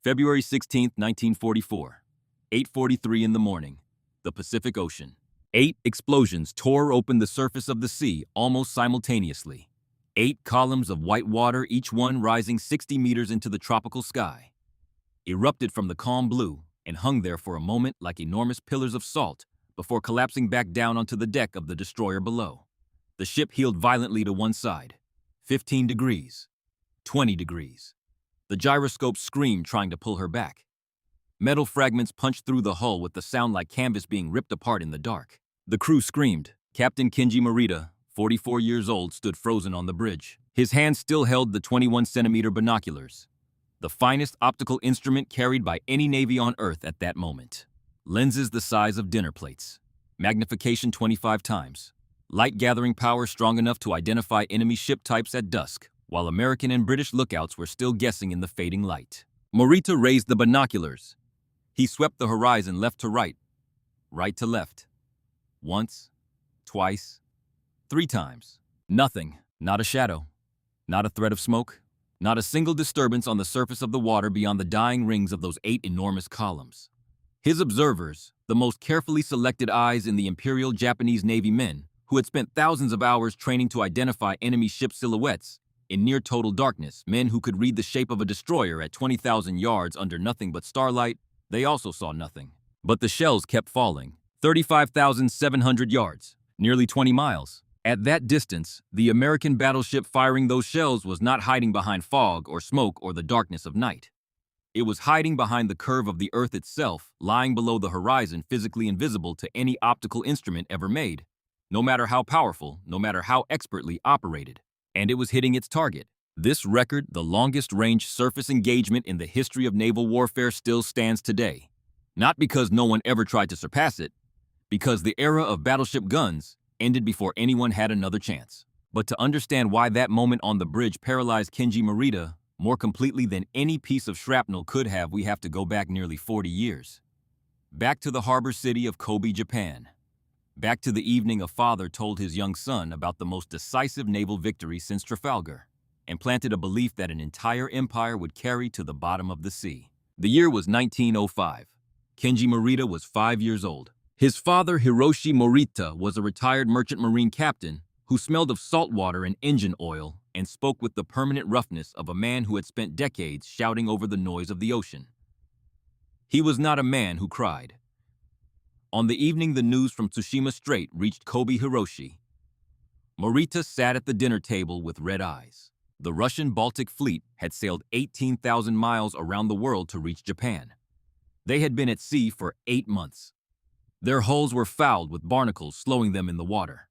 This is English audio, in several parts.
February 16, 1944, 8:43 in the morning, the Pacific Ocean. 8 explosions tore open the surface of the sea almost simultaneously. 8 columns of white water, each one rising 60 meters into the tropical sky, erupted from the calm blue and hung there for a moment like enormous pillars of salt before collapsing back down onto the deck of the destroyer below. The ship heeled violently to one side. 15 degrees. 20 degrees. The gyroscope screamed, trying to pull her back. Metal fragments punched through the hull with the sound like canvas being ripped apart in the dark. The crew screamed. Captain Kenji Morita, 44 years old, stood frozen on the bridge. His hand still held the 21-centimeter binoculars, the finest optical instrument carried by any Navy on Earth at that moment. Lenses the size of dinner plates. Magnification 25 times. Light gathering power strong enough to identify enemy ship types at dusk, while American and British lookouts were still guessing in the fading light. Morita raised the binoculars. He swept the horizon left to right, right to left. Once, twice, 3 times. Nothing, not a shadow, not a thread of smoke, not a single disturbance on the surface of the water beyond the dying rings of those 8 enormous columns. His observers, the most carefully selected eyes in the Imperial Japanese Navy men, who had spent thousands of hours training to identify enemy ship silhouettes in near total darkness, men who could read the shape of a destroyer at 20,000 yards under nothing but starlight, they also saw nothing. But the shells kept falling. 35,700 yards, nearly 20 miles. At that distance, the American battleship firing those shells was not hiding behind fog or smoke or the darkness of night. It was hiding behind the curve of the Earth itself, lying below the horizon, physically invisible to any optical instrument ever made, no matter how powerful, no matter how expertly operated. And it was hitting its target. This record, the longest-range surface engagement in the history of naval warfare, still stands today. Not because no one ever tried to surpass it, because the era of battleship guns ended before anyone had another chance. But to understand why that moment on the bridge paralyzed Kenji Morita more completely than any piece of shrapnel could have, we have to go back nearly 40 years. Back to the harbor city of Kobe, Japan. Back to the evening a father told his young son about the most decisive naval victory since Trafalgar, and planted a belief that an entire empire would carry to the bottom of the sea. The year was 1905. Kenji Morita was 5 years old. His father, Hiroshi Morita, was a retired merchant marine captain who smelled of salt water and engine oil and spoke with the permanent roughness of a man who had spent decades shouting over the noise of the ocean. He was not a man who cried. On the evening the news from Tsushima Strait reached Kobe Hiroshi, Morita sat at the dinner table with red eyes. The Russian Baltic Fleet had sailed 18,000 miles around the world to reach Japan. They had been at sea for 8 months. Their hulls were fouled with barnacles slowing them in the water.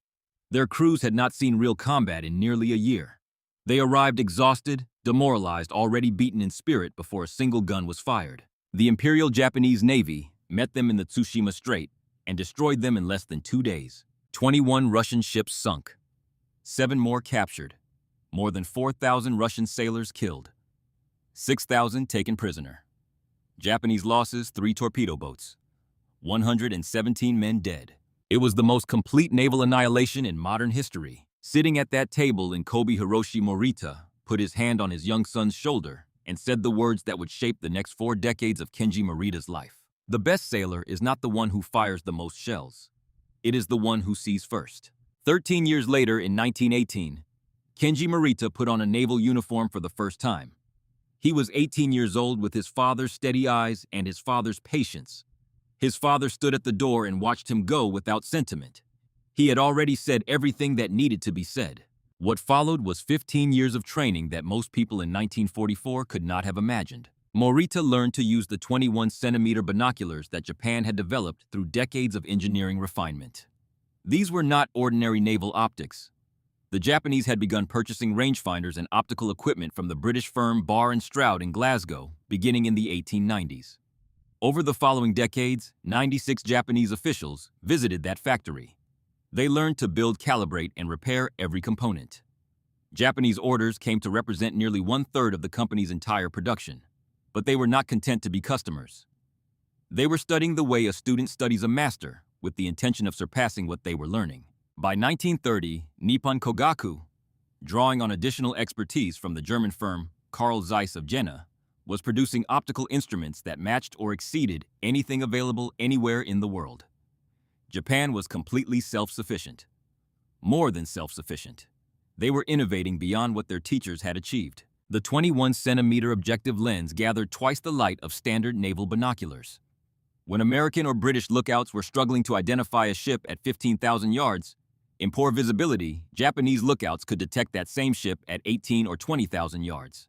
Their crews had not seen real combat in nearly a year. They arrived exhausted, demoralized, already beaten in spirit before a single gun was fired. The Imperial Japanese Navy met them in the Tsushima Strait and destroyed them in less than 2 days. 21 Russian ships sunk, 7 more captured, more than 4,000 Russian sailors killed, 6,000 taken prisoner. Japanese losses: 3 torpedo boats, 117 men dead. It was the most complete naval annihilation in modern history. Sitting at that table in Kobe, Hiroshi Morita put his hand on his young son's shoulder and said the words that would shape the next 4 decades of Kenji Morita's life. The best sailor is not the one who fires the most shells. It is the one who sees first. 13 years later, in 1918, Kenji Morita put on a naval uniform for the first time. He was 18 years old with his father's steady eyes and his father's patience. His father stood at the door and watched him go without sentiment. He had already said everything that needed to be said. What followed was 15 years of training that most people in 1944 could not have imagined. Morita learned to use the 21-centimeter binoculars that Japan had developed through decades of engineering refinement. These were not ordinary naval optics. The Japanese had begun purchasing rangefinders and optical equipment from the British firm Barr & Stroud in Glasgow, beginning in the 1890s. Over the following decades, 96 Japanese officials visited that factory. They learned to build, calibrate, and repair every component. Japanese orders came to represent nearly 1/3 of the company's entire production. But they were not content to be customers. They were studying the way a student studies a master, with the intention of surpassing what they were learning. By 1930, Nippon Kogaku, drawing on additional expertise from the German firm Carl Zeiss of Jena, was producing optical instruments that matched or exceeded anything available anywhere in the world. Japan was completely self-sufficient. More than self-sufficient. They were innovating beyond what their teachers had achieved. The 21-centimeter objective lens gathered twice the light of standard naval binoculars. When American or British lookouts were struggling to identify a ship at 15,000 yards, in poor visibility, Japanese lookouts could detect that same ship at 18 or 20,000 yards.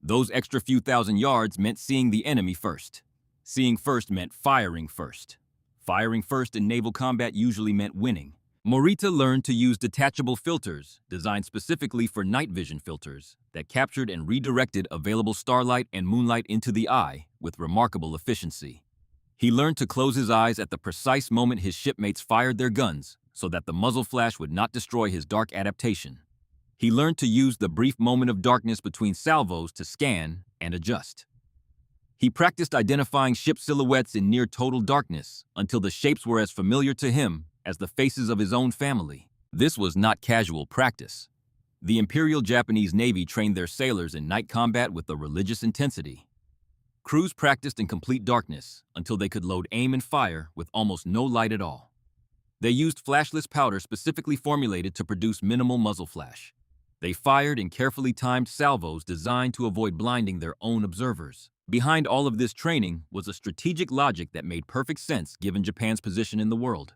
Those extra few thousand yards meant seeing the enemy first. Seeing first meant firing first. Firing first in naval combat usually meant winning. Morita learned to use detachable filters, designed specifically for night vision filters, that captured and redirected available starlight and moonlight into the eye with remarkable efficiency. He learned to close his eyes at the precise moment his shipmates fired their guns so that the muzzle flash would not destroy his dark adaptation. He learned to use the brief moment of darkness between salvos to scan and adjust. He practiced identifying ship silhouettes in near total darkness until the shapes were as familiar to him as the faces of his own family. This was not casual practice. The Imperial Japanese Navy trained their sailors in night combat with a religious intensity. Crews practiced in complete darkness until they could load aim and fire with almost no light at all. They used flashless powder specifically formulated to produce minimal muzzle flash. They fired in carefully timed salvos designed to avoid blinding their own observers. Behind all of this training was a strategic logic that made perfect sense given Japan's position in the world.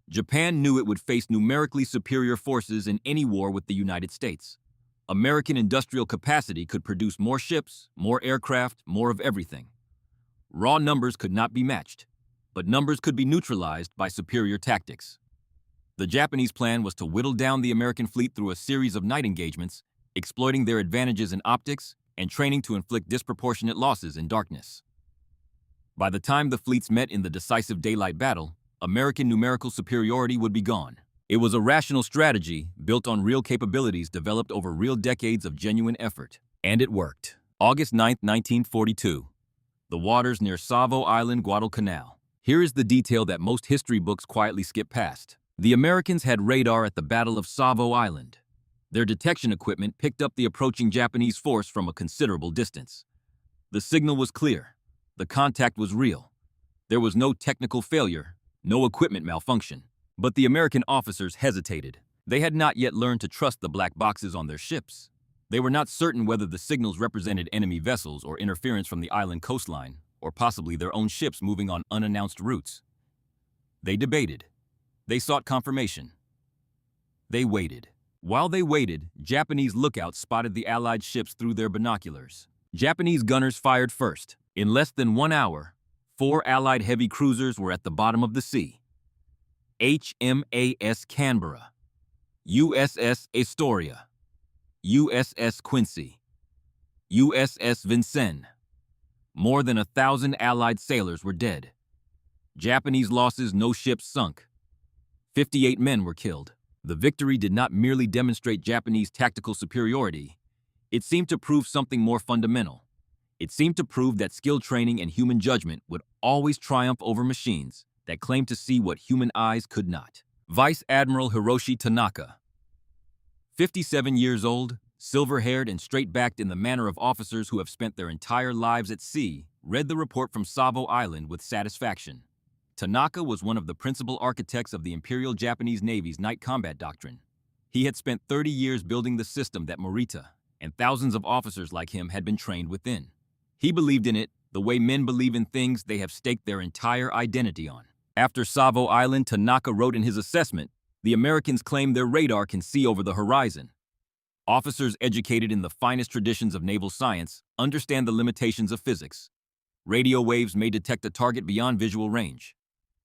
Japan knew it would face numerically superior forces in any war with the United States. American industrial capacity could produce more ships, more aircraft, more of everything. Raw numbers could not be matched, but numbers could be neutralized by superior tactics. The Japanese plan was to whittle down the American fleet through a series of night engagements, exploiting their advantages in optics and training to inflict disproportionate losses in darkness. By the time the fleets met in the decisive daylight battle, American numerical superiority would be gone. It was a rational strategy built on real capabilities developed over real decades of genuine effort. And it worked. August 9, 1942. The waters near Savo Island, Guadalcanal. Here is the detail that most history books quietly skip past. The Americans had radar at the Battle of Savo Island. Their detection equipment picked up the approaching Japanese force from a considerable distance. The signal was clear. The contact was real. There was no technical failure, no equipment malfunction. But the American officers hesitated. They had not yet learned to trust the black boxes on their ships. They were not certain whether the signals represented enemy vessels or interference from the island coastline, or possibly their own ships moving on unannounced routes. They debated. They sought confirmation. They waited. While they waited, Japanese lookouts spotted the Allied ships through their binoculars. Japanese gunners fired first. In less than 1 hour, 4 Allied heavy cruisers were at the bottom of the sea. HMAS Canberra, USS Astoria, USS Quincy, USS Vincennes. More than 1,000 Allied sailors were dead. Japanese losses: no ships sunk. 58 men were killed. The victory did not merely demonstrate Japanese tactical superiority. It seemed to prove something more fundamental. It seemed to prove that skill training and human judgment would always triumph over machines that claimed to see what human eyes could not. Vice Admiral Hiroshi Tanaka, 57 years old, silver-haired and straight-backed in the manner of officers who have spent their entire lives at sea, read the report from Savo Island with satisfaction. Tanaka was one of the principal architects of the Imperial Japanese Navy's night combat doctrine. He had spent 30 years building the system that Morita and thousands of officers like him had been trained within. He believed in it the way men believe in things they have staked their entire identity on. After Savo Island, Tanaka wrote in his assessment, "The Americans claim their radar can see over the horizon. Officers educated in the finest traditions of naval science understand the limitations of physics. Radio waves may detect a target beyond visual range.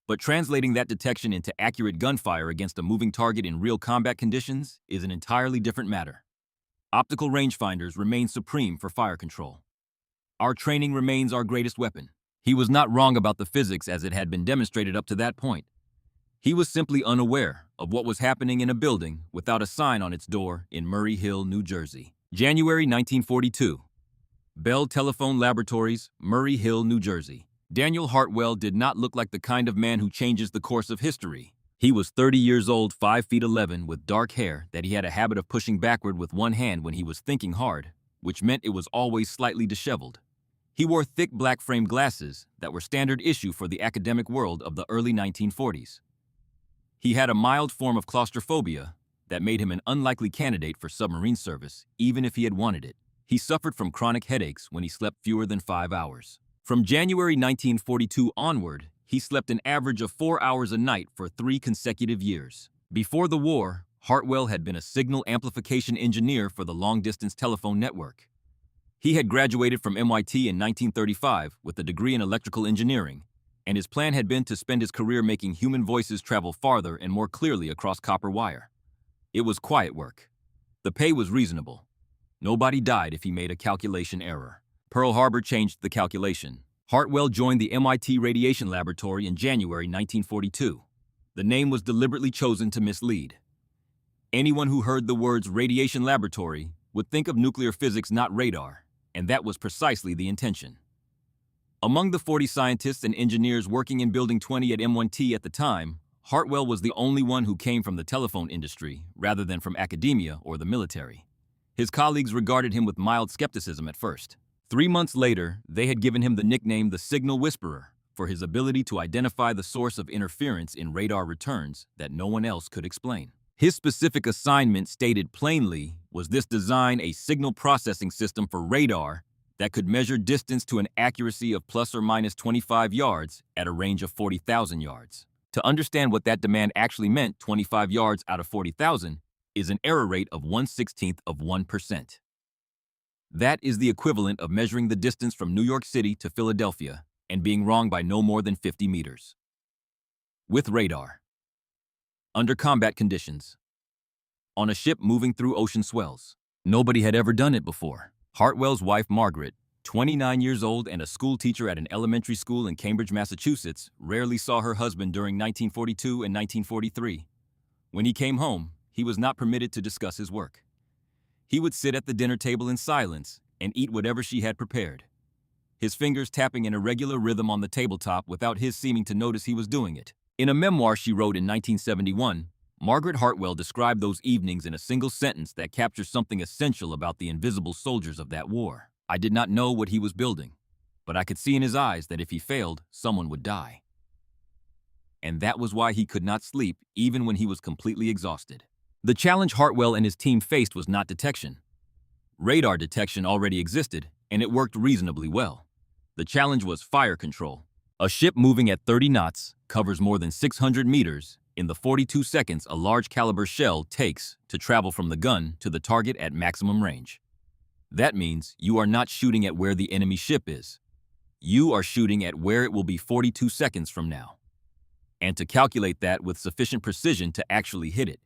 But translating that detection into accurate gunfire against a moving target in real combat conditions is an entirely different matter. Optical rangefinders remain supreme for fire control. Our training remains our greatest weapon." He was not wrong about the physics as it had been demonstrated up to that point. He was simply unaware of what was happening in a building without a sign on its door in Murray Hill, New Jersey. January 1942. Bell Telephone Laboratories, Murray Hill, New Jersey. Daniel Hartwell did not look like the kind of man who changes the course of history. He was 30 years old, 5 feet 11, with dark hair that he had a habit of pushing backward with one hand when he was thinking hard, which meant it was always slightly disheveled. He wore thick black-framed glasses that were standard issue for the academic world of the early 1940s. He had a mild form of claustrophobia that made him an unlikely candidate for submarine service, even if he had wanted it. He suffered from chronic headaches when he slept fewer than 5 hours. From January 1942 onward, he slept an average of 4 hours a night for 3 consecutive years. Before the war, Hartwell had been a signal amplification engineer for the long-distance telephone network. He had graduated from MIT in 1935 with a degree in electrical engineering, and his plan had been to spend his career making human voices travel farther and more clearly across copper wire. It was quiet work. The pay was reasonable. Nobody died if he made a calculation error. Pearl Harbor changed the calculation. Hartwell joined the MIT Radiation Laboratory in January 1942. The name was deliberately chosen to mislead. Anyone who heard the words radiation laboratory would think of nuclear physics, not radar, and that was precisely the intention. Among the 40 scientists and engineers working in Building 20 at M1T at the time, Hartwell was the only one who came from the telephone industry rather than from academia or the military. His colleagues regarded him with mild skepticism at first. 3 months later, they had given him the nickname the Signal Whisperer for his ability to identify the source of interference in radar returns that no one else could explain. His specific assignment, stated plainly, was this: design a signal processing system for radar that could measure distance to an accuracy of plus or minus 25 yards at a range of 40,000 yards. To understand what that demand actually meant, 25 yards out of 40,000 is an error rate of 1/16 of 1%. That is the equivalent of measuring the distance from New York City to Philadelphia and being wrong by no more than 50 meters. With radar. Under combat conditions. On a ship moving through ocean swells. Nobody had ever done it before. Hartwell's wife, Margaret, 29 years old and a school teacher at an elementary school in Cambridge, Massachusetts, rarely saw her husband during 1942 and 1943. When he came home, he was not permitted to discuss his work. He would sit at the dinner table in silence and eat whatever she had prepared, his fingers tapping in a regular rhythm on the tabletop without his seeming to notice he was doing it. In a memoir she wrote in 1971, Margaret Hartwell described those evenings in a single sentence that captures something essential about the invisible soldiers of that war. I did not know what he was building, but I could see in his eyes that if he failed, someone would die. And that was why he could not sleep even when he was completely exhausted. The challenge Hartwell and his team faced was not detection. Radar detection already existed, and it worked reasonably well. The challenge was fire control. A ship moving at 30 knots covers more than 600 meters in the 42 seconds a large caliber shell takes to travel from the gun to the target at maximum range. That means you are not shooting at where the enemy ship is. You are shooting at where it will be 42 seconds from now. And to calculate that with sufficient precision to actually hit it,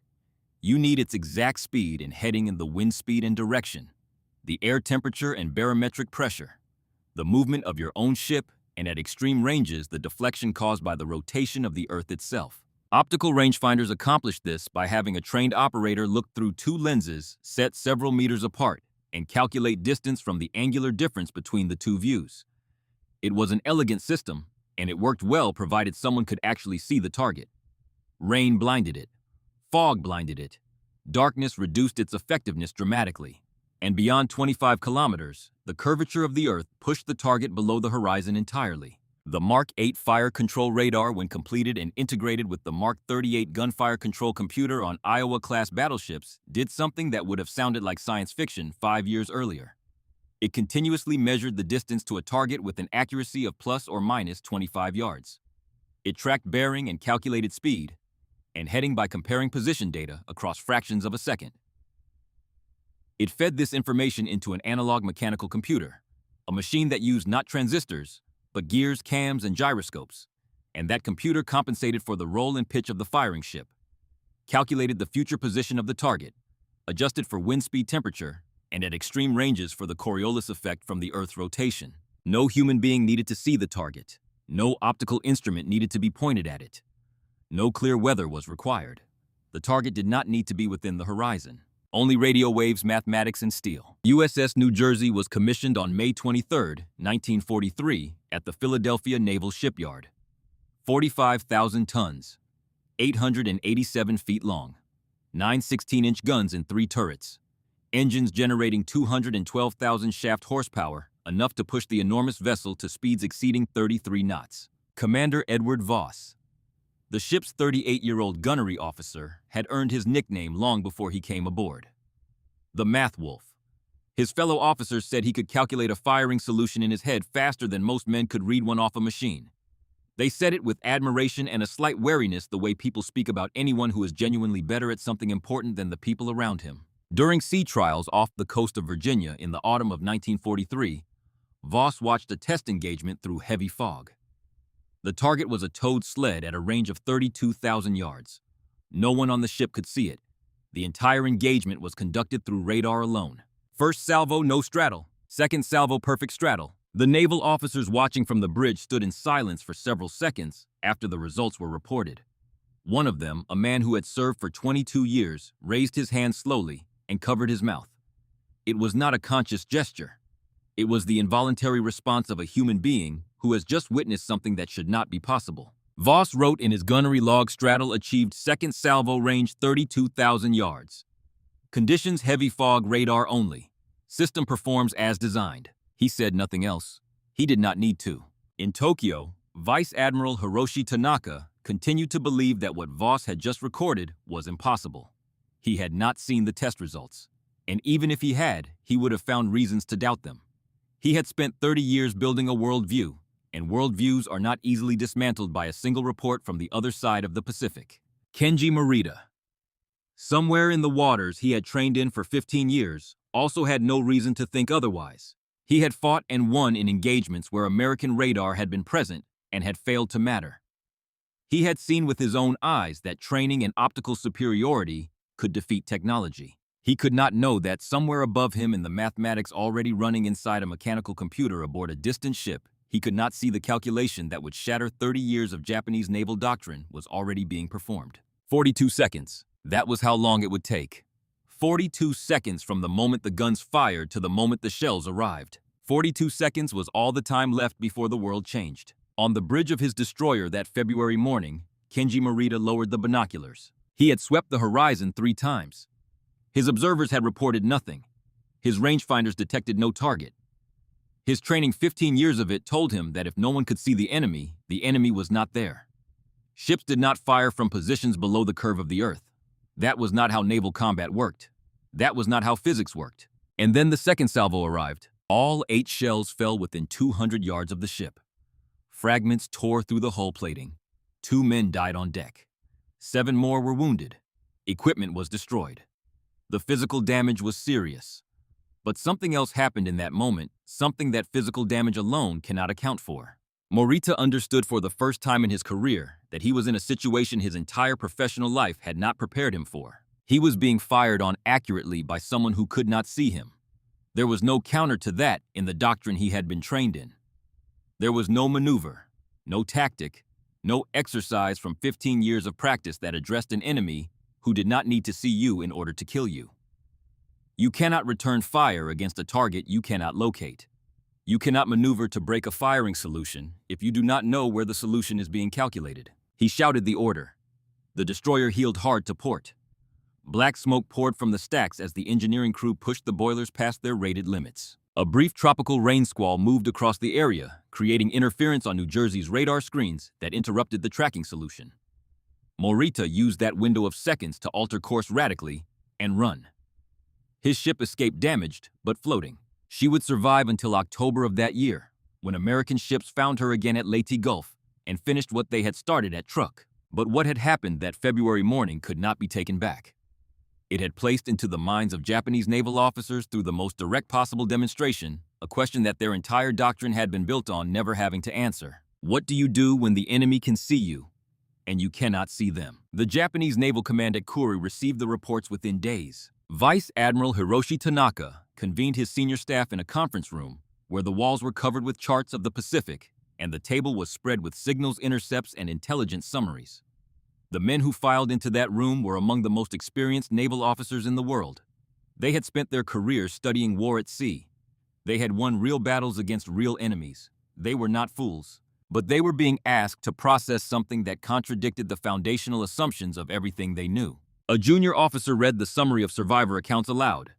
you need its exact speed and heading in the wind speed and direction, the air temperature and barometric pressure, the movement of your own ship, and at extreme ranges, the deflection caused by the rotation of the Earth itself. Optical rangefinders accomplish this by having a trained operator look through 2 lenses set several meters apart and calculate distance from the angular difference between the 2 views. It was an elegant system, and it worked well provided someone could actually see the target. Rain blinded it. Fog blinded it. Darkness reduced its effectiveness dramatically. And beyond 25 kilometers, the curvature of the Earth pushed the target below the horizon entirely. The Mark 8 fire control radar, when completed and integrated with the Mark 38 gunfire control computer on Iowa-class battleships, did something that would have sounded like science fiction 5 years earlier. It continuously measured the distance to a target with an accuracy of plus or minus 25 yards. It tracked bearing and calculated speed and heading by comparing position data across fractions of a second. It fed this information into an analog mechanical computer, a machine that used not transistors, but gears, cams, and gyroscopes, and that computer compensated for the roll and pitch of the firing ship, calculated the future position of the target, adjusted for wind speed, temperature, and at extreme ranges for the Coriolis effect from the Earth's rotation. No human being needed to see the target. No optical instrument needed to be pointed at it. No clear weather was required. The target did not need to be within the horizon. Only radio waves, mathematics, and steel. USS New Jersey was commissioned on May 23, 1943, at the Philadelphia Naval Shipyard. 45,000 tons, 887 feet long, 9 16-inch guns and 3 turrets, engines generating 212,000 shaft horsepower enough to push the enormous vessel to speeds exceeding 33 knots. Commander Edward Voss. The ship's 38-year-old gunnery officer had earned his nickname long before he came aboard. The Math Wolf. His fellow officers said he could calculate a firing solution in his head faster than most men could read one off a machine. They said it with admiration and a slight wariness, the way people speak about anyone who is genuinely better at something important than the people around him. During sea trials off the coast of Virginia in the autumn of 1943, Voss watched a test engagement through heavy fog. The target was a towed sled at a range of 32,000 yards. No one on the ship could see it. The entire engagement was conducted through radar alone. First salvo, no straddle. Second salvo, perfect straddle. The naval officers watching from the bridge stood in silence for several seconds after the results were reported. One of them, a man who had served for 22 years, raised his hand slowly and covered his mouth. It was not a conscious gesture. It was the involuntary response of a human being who has just witnessed something that should not be possible. Voss wrote in his gunnery log, straddle achieved second salvo range 32,000 yards. Conditions heavy fog, radar only. System performs as designed. He said nothing else. He did not need to. In Tokyo, Vice Admiral Hiroshi Tanaka continued to believe that what Voss had just recorded was impossible. He had not seen the test results, and even if he had, he would have found reasons to doubt them. He had spent 30 years building a worldview, and worldviews are not easily dismantled by a single report from the other side of the Pacific. Kenji Morita. Somewhere in the waters he had trained in for 15 years, also had no reason to think otherwise. He had fought and won in engagements where American radar had been present and had failed to matter. He had seen with his own eyes that training and optical superiority could defeat technology. He could not know that somewhere above him in the mathematics already running inside a mechanical computer aboard a distant ship, he could not see the calculation that would shatter 30 years of Japanese naval doctrine was already being performed. 42 seconds. That was how long it would take. 42 seconds from the moment the guns fired to the moment the shells arrived. 42 seconds was all the time left before the world changed. On the bridge of his destroyer that February morning, Kenji Morita lowered the binoculars. He had swept the horizon 3 times. His observers had reported nothing. His rangefinders detected no target. His training, 15 years of it, told him that if no one could see the enemy was not there. Ships did not fire from positions below the curve of the earth. That was not how naval combat worked. That was not how physics worked. And then the second salvo arrived. All 8 shells fell within 200 yards of the ship. Fragments tore through the hull plating. 2 men died on deck. 7 more were wounded. Equipment was destroyed. The physical damage was serious. But something else happened in that moment, something that physical damage alone cannot account for. Morita understood for the first time in his career that he was in a situation his entire professional life had not prepared him for. He was being fired on accurately by someone who could not see him. There was no counter to that in the doctrine he had been trained in. There was no maneuver, no tactic, no exercise from 15 years of practice that addressed an enemy who did not need to see you in order to kill you. You cannot return fire against a target you cannot locate. You cannot maneuver to break a firing solution if you do not know where the solution is being calculated. He shouted the order. The destroyer heeled hard to port. Black smoke poured from the stacks as the engineering crew pushed the boilers past their rated limits. A brief tropical rain squall moved across the area, creating interference on New Jersey's radar screens that interrupted the tracking solution. Morita used that window of seconds to alter course radically and run. His ship escaped damaged, but floating. She would survive until October of that year, when American ships found her again at Leyte Gulf and finished what they had started at Truk. But what had happened that February morning could not be taken back. It had placed into the minds of Japanese naval officers through the most direct possible demonstration a question that their entire doctrine had been built on never having to answer. What do you do when the enemy can see you and you cannot see them? The Japanese Naval Command at Kuri received the reports within days. Vice Admiral Hiroshi Tanaka convened his senior staff in a conference room where the walls were covered with charts of the Pacific and the table was spread with signals, intercepts, and intelligence summaries. The men who filed into that room were among the most experienced naval officers in the world. They had spent their careers studying war at sea. They had won real battles against real enemies. They were not fools, but they were being asked to process something that contradicted the foundational assumptions of everything they knew. A junior officer read the summary of survivor accounts aloud.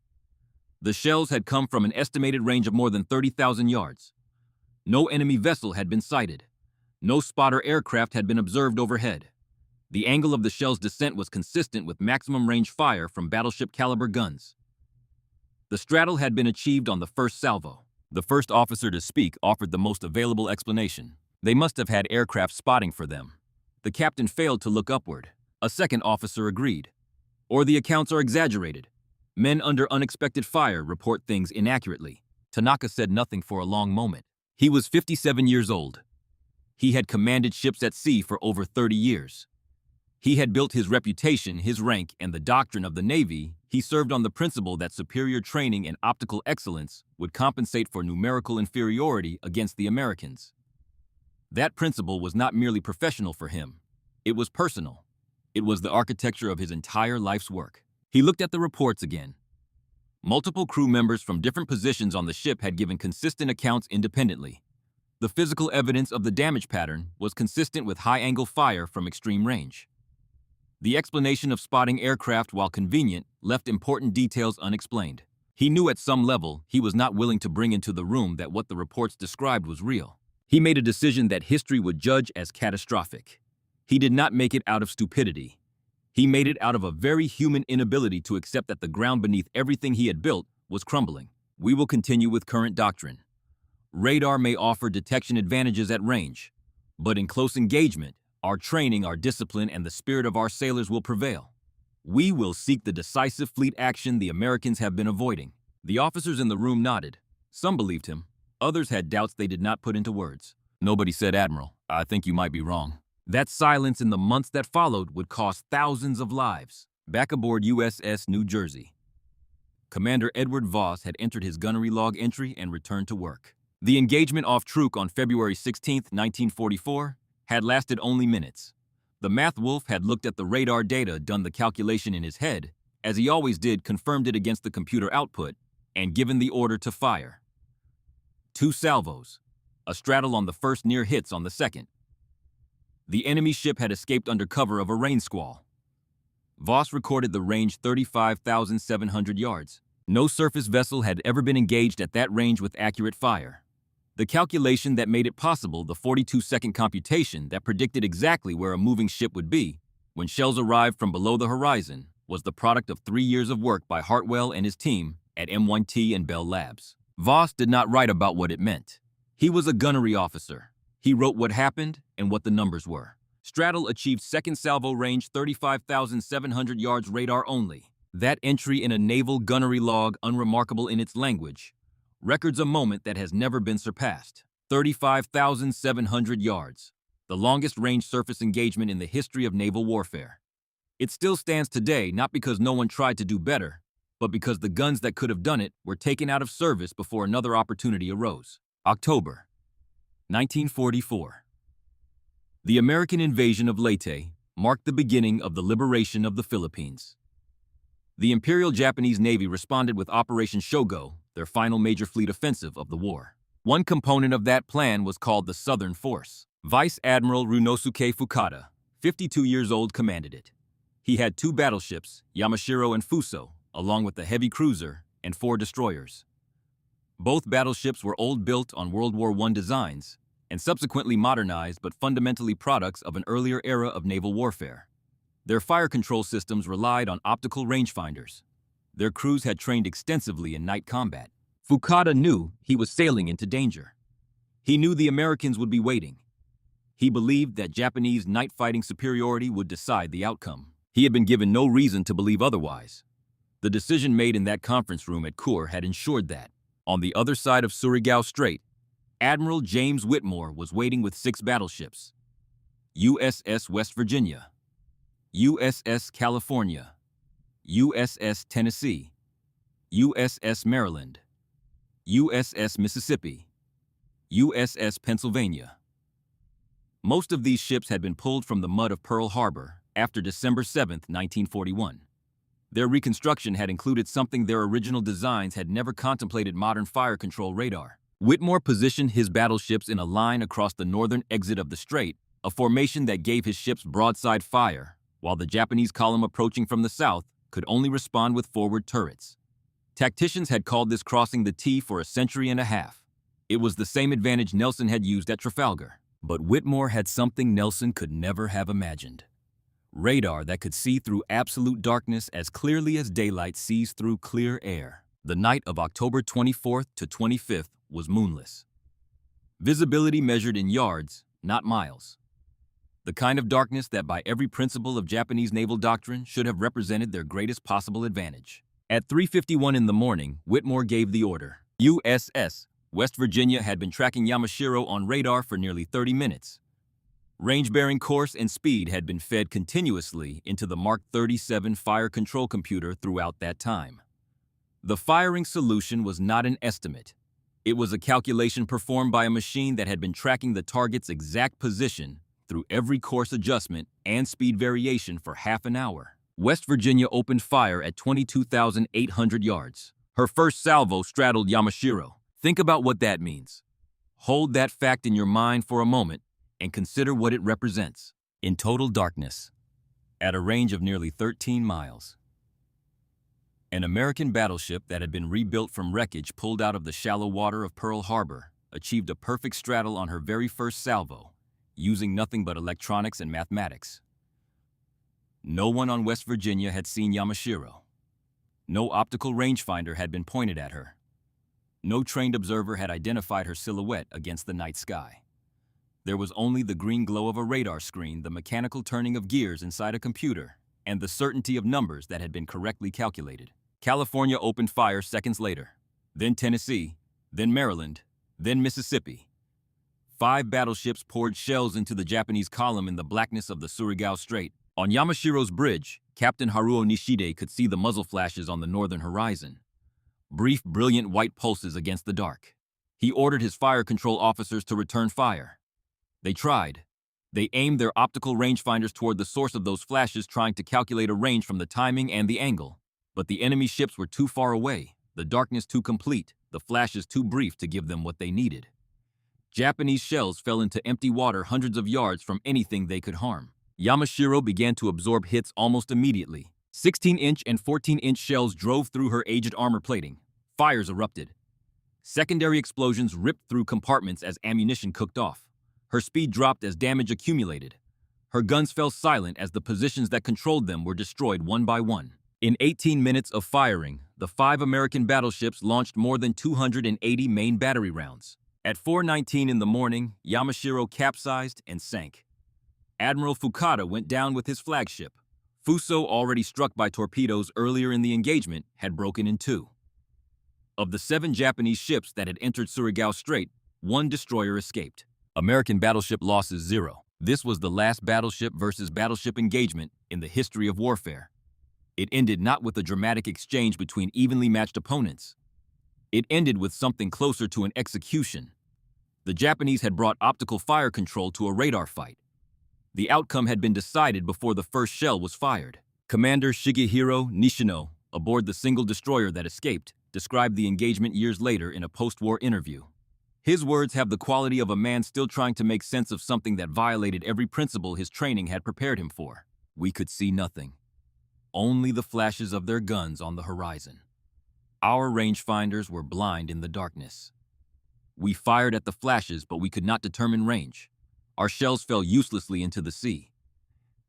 The shells had come from an estimated range of more than 30,000 yards. No enemy vessel had been sighted. No spotter aircraft had been observed overhead. The angle of the shell's descent was consistent with maximum range fire from battleship-caliber guns. The straddle had been achieved on the first salvo. The first officer to speak offered the most available explanation. They must have had aircraft spotting for them. The captain failed to look upward. A second officer agreed. Or the accounts are exaggerated. Men under unexpected fire report things inaccurately. Tanaka said nothing for a long moment. He was 57 years old. He had commanded ships at sea for over 30 years. He had built his reputation, his rank, and the doctrine of the Navy. He served on the principle that superior training and optical excellence would compensate for numerical inferiority against the Americans. That principle was not merely professional for him. It was personal. It was the architecture of his entire life's work. He looked at the reports again. Multiple crew members from different positions on the ship had given consistent accounts independently. The physical evidence of the damage pattern was consistent with high-angle fire from extreme range. The explanation of spotting aircraft, while convenient, left important details unexplained. He knew at some level he was not willing to bring into the room that what the reports described was real. He made a decision that history would judge as catastrophic. He did not make it out of stupidity. He made it out of a very human inability to accept that the ground beneath everything he had built was crumbling. We will continue with current doctrine. Radar may offer detection advantages at range, but in close engagement, our training, our discipline, and the spirit of our sailors will prevail. We will seek the decisive fleet action the Americans have been avoiding. The officers in the room nodded. Some believed him. Others had doubts they did not put into words. Nobody said, "Admiral, I think you might be wrong." That silence in the months that followed would cost thousands of lives. Back aboard USS New Jersey, Commander Edward Voss had entered his gunnery log entry and returned to work. The engagement off Truk on February 16, 1944, had lasted only minutes. The math wolf had looked at the radar data, done the calculation in his head, as he always did, confirmed it against the computer output, and given the order to fire. 2 salvos, a straddle on the first, near hits on the second. The enemy ship had escaped under cover of a rain squall. Voss recorded the range 35,700 yards. No surface vessel had ever been engaged at that range with accurate fire. The calculation that made it possible, the 42-second computation that predicted exactly where a moving ship would be when shells arrived from below the horizon, was the product of 3 years of work by Hartwell and his team at MIT and Bell Labs. Voss did not write about what it meant. He was a gunnery officer. He wrote what happened and what the numbers were. Straddle achieved second salvo range 35,700 yards radar only. That entry in a naval gunnery log, unremarkable in its language, records a moment that has never been surpassed. 35,700 yards, the longest range surface engagement in the history of naval warfare. It still stands today not because no one tried to do better, but because the guns that could have done it were taken out of service before another opportunity arose. October 1944. The American invasion of Leyte marked the beginning of the liberation of the Philippines. The Imperial Japanese Navy responded with Operation Shogo, their final major fleet offensive of the war. One component of that plan was called the Southern Force. Vice Admiral Runosuke Fukada, 52 years old, commanded it. He had 2 battleships, Yamashiro and Fuso, along with a heavy cruiser and 4 destroyers. Both battleships were old, built on World War I designs, and subsequently modernized, but fundamentally products of an earlier era of naval warfare. Their fire control systems relied on optical rangefinders. Their crews had trained extensively in night combat. Fukada knew he was sailing into danger. He knew the Americans would be waiting. He believed that Japanese night fighting superiority would decide the outcome. He had been given no reason to believe otherwise. The decision made in that conference room at Kure had ensured that. On the other side of Surigao Strait, Admiral James Whitmore was waiting with 6 battleships: USS West Virginia, USS California, USS Tennessee, USS Maryland, USS Mississippi, USS Pennsylvania. Most of these ships had been pulled from the mud of Pearl Harbor after December 7, 1941. Their reconstruction had included something their original designs had never contemplated: modern fire control radar. Whitmore positioned his battleships in a line across the northern exit of the strait, a formation that gave his ships broadside fire, while the Japanese column approaching from the south could only respond with forward turrets. Tacticians had called this crossing the T for a century and a half. It was the same advantage Nelson had used at Trafalgar. But Whitmore had something Nelson could never have imagined. Radar that could see through absolute darkness as clearly as daylight sees through clear air. The night of October 24th to 25th was moonless. Visibility measured in yards, not miles. The kind of darkness that by every principle of Japanese naval doctrine should have represented their greatest possible advantage. At 3:51 in the morning, Whitmore gave the order. USS West Virginia had been tracking Yamashiro on radar for nearly 30 minutes. Range-bearing course and speed had been fed continuously into the Mark 37 fire control computer throughout that time. The firing solution was not an estimate. It was a calculation performed by a machine that had been tracking the target's exact position through every course adjustment and speed variation for half an hour. West Virginia opened fire at 22,800 yards. Her first salvo straddled Yamashiro. Think about what that means. Hold that fact in your mind for a moment and consider what it represents. In total darkness, at a range of nearly 13 miles. An American battleship that had been rebuilt from wreckage pulled out of the shallow water of Pearl Harbor achieved a perfect straddle on her very first salvo, using nothing but electronics and mathematics. No one on West Virginia had seen Yamashiro. No optical rangefinder had been pointed at her. No trained observer had identified her silhouette against the night sky. There was only the green glow of a radar screen, the mechanical turning of gears inside a computer, and the certainty of numbers that had been correctly calculated. California opened fire seconds later, then Tennessee, then Maryland, then Mississippi. 5 battleships poured shells into the Japanese column in the blackness of the Surigao Strait. On Yamashiro's bridge, Captain Haruo Nishide could see the muzzle flashes on the northern horizon. Brief, brilliant white pulses against the dark. He ordered his fire control officers to return fire. They tried. They aimed their optical rangefinders toward the source of those flashes, trying to calculate a range from the timing and the angle. But the enemy ships were too far away, the darkness too complete, the flashes too brief to give them what they needed. Japanese shells fell into empty water hundreds of yards from anything they could harm. Yamashiro began to absorb hits almost immediately. 16-inch and 14-inch shells drove through her aged armor plating. Fires erupted. Secondary explosions ripped through compartments as ammunition cooked off. Her speed dropped as damage accumulated. Her guns fell silent as the positions that controlled them were destroyed one by one. In 18 minutes of firing, the 5 American battleships launched more than 280 main battery rounds. At 4:19 in the morning, Yamashiro capsized and sank. Admiral Fukada went down with his flagship. Fuso, already struck by torpedoes earlier in the engagement, had broken in 2. Of the 7 Japanese ships that had entered Surigao Strait, 1 destroyer escaped. American battleship losses 0. This was the last battleship versus battleship engagement in the history of warfare. It ended not with a dramatic exchange between evenly matched opponents. It ended with something closer to an execution. The Japanese had brought optical fire control to a radar fight. The outcome had been decided before the first shell was fired. Commander Shigehiro Nishino, aboard the single destroyer that escaped, described the engagement years later in a post-war interview. His words have the quality of a man still trying to make sense of something that violated every principle his training had prepared him for. We could see nothing. Only the flashes of their guns on the horizon. Our rangefinders were blind in the darkness. We fired at the flashes, but we could not determine range. Our shells fell uselessly into the sea.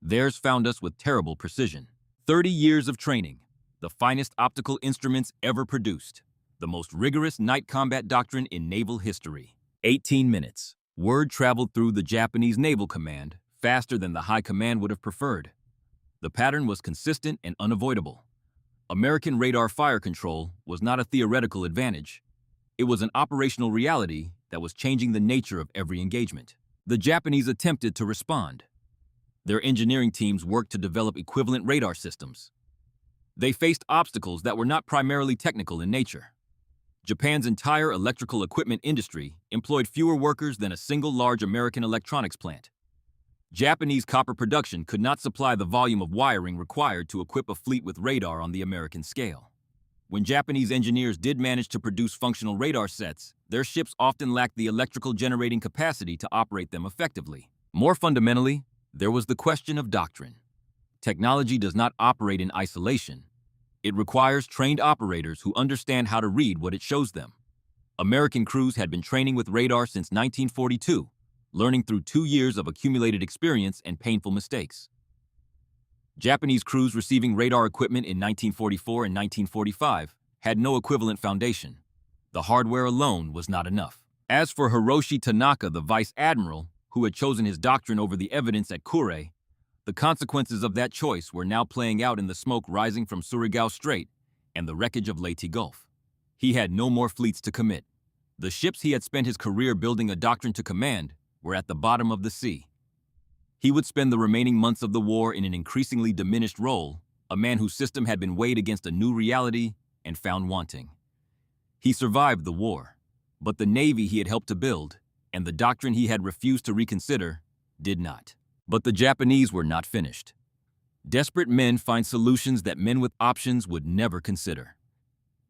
Theirs found us with terrible precision. 30 years of training, the finest optical instruments ever produced. The most rigorous night combat doctrine in naval history. 18 minutes. Word traveled through the Japanese Naval Command faster than the High Command would have preferred. The pattern was consistent and unavoidable. American radar fire control was not a theoretical advantage. It was an operational reality that was changing the nature of every engagement. The Japanese attempted to respond. Their engineering teams worked to develop equivalent radar systems. They faced obstacles that were not primarily technical in nature. Japan's entire electrical equipment industry employed fewer workers than a single large American electronics plant. Japanese copper production could not supply the volume of wiring required to equip a fleet with radar on the American scale. When Japanese engineers did manage to produce functional radar sets, their ships often lacked the electrical generating capacity to operate them effectively. More fundamentally, there was the question of doctrine. Technology does not operate in isolation. It requires trained operators who understand how to read what it shows them. American crews had been training with radar since 1942, learning through 2 years of accumulated experience and painful mistakes. Japanese crews receiving radar equipment in 1944 and 1945 had no equivalent foundation. The hardware alone was not enough. As for Hiroshi Tanaka, the vice admiral, who had chosen his doctrine over the evidence at Kure, the consequences of that choice were now playing out in the smoke rising from Surigao Strait and the wreckage of Leyte Gulf. He had no more fleets to commit. The ships he had spent his career building a doctrine to command were at the bottom of the sea. He would spend the remaining months of the war in an increasingly diminished role, a man whose system had been weighed against a new reality and found wanting. He survived the war, but the navy he had helped to build, and the doctrine he had refused to reconsider, did not. But the Japanese were not finished. Desperate men find solutions that men with options would never consider.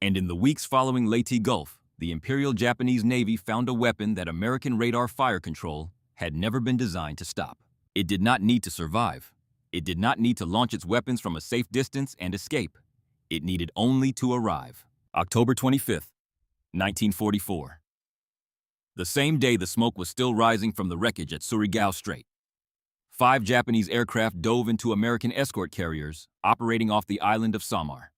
And in the weeks following Leyte Gulf, the Imperial Japanese Navy found a weapon that American radar fire control had never been designed to stop. It did not need to survive. It did not need to launch its weapons from a safe distance and escape. It needed only to arrive. October 25th, 1944. The same day the smoke was still rising from the wreckage at Surigao Strait. 5 Japanese aircraft dove into American escort carriers operating off the island of Samar.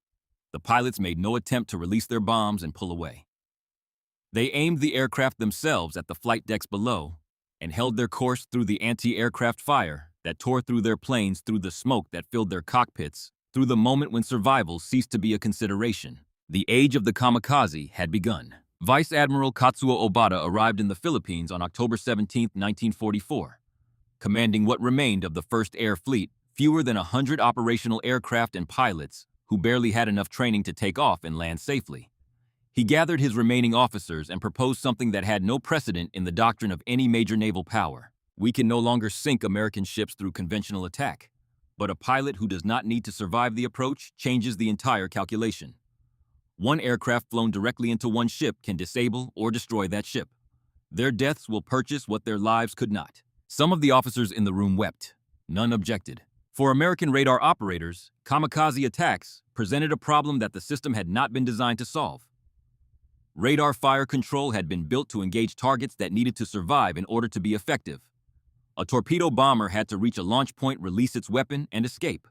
The pilots made no attempt to release their bombs and pull away. They aimed the aircraft themselves at the flight decks below and held their course through the anti-aircraft fire that tore through their planes, through the smoke that filled their cockpits, through the moment when survival ceased to be a consideration. The age of the kamikaze had begun. Vice Admiral Katsuo Obata arrived in the Philippines on October 17, 1944. Commanding what remained of the First Air Fleet, fewer than 100 operational aircraft and pilots who barely had enough training to take off and land safely. He gathered his remaining officers and proposed something that had no precedent in the doctrine of any major naval power. We can no longer sink American ships through conventional attack, but a pilot who does not need to survive the approach changes the entire calculation. One aircraft flown directly into one ship can disable or destroy that ship. Their deaths will purchase what their lives could not. Some of the officers in the room wept. None objected. For American radar operators, kamikaze attacks presented a problem that the system had not been designed to solve. Radar fire control had been built to engage targets that needed to survive in order to be effective. A torpedo bomber had to reach a launch point, release its weapon, and escape.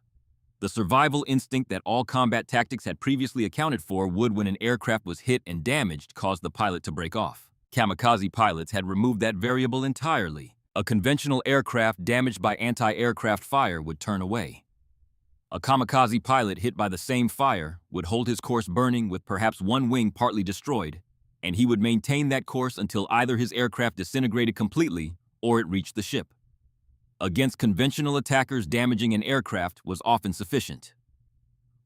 The survival instinct that all combat tactics had previously accounted for would, when an aircraft was hit and damaged, cause the pilot to break off. Kamikaze pilots had removed that variable entirely. A conventional aircraft damaged by anti-aircraft fire would turn away. A kamikaze pilot hit by the same fire would hold his course burning with perhaps one wing partly destroyed, and he would maintain that course until either his aircraft disintegrated completely or it reached the ship. Against conventional attackers, damaging an aircraft was often sufficient.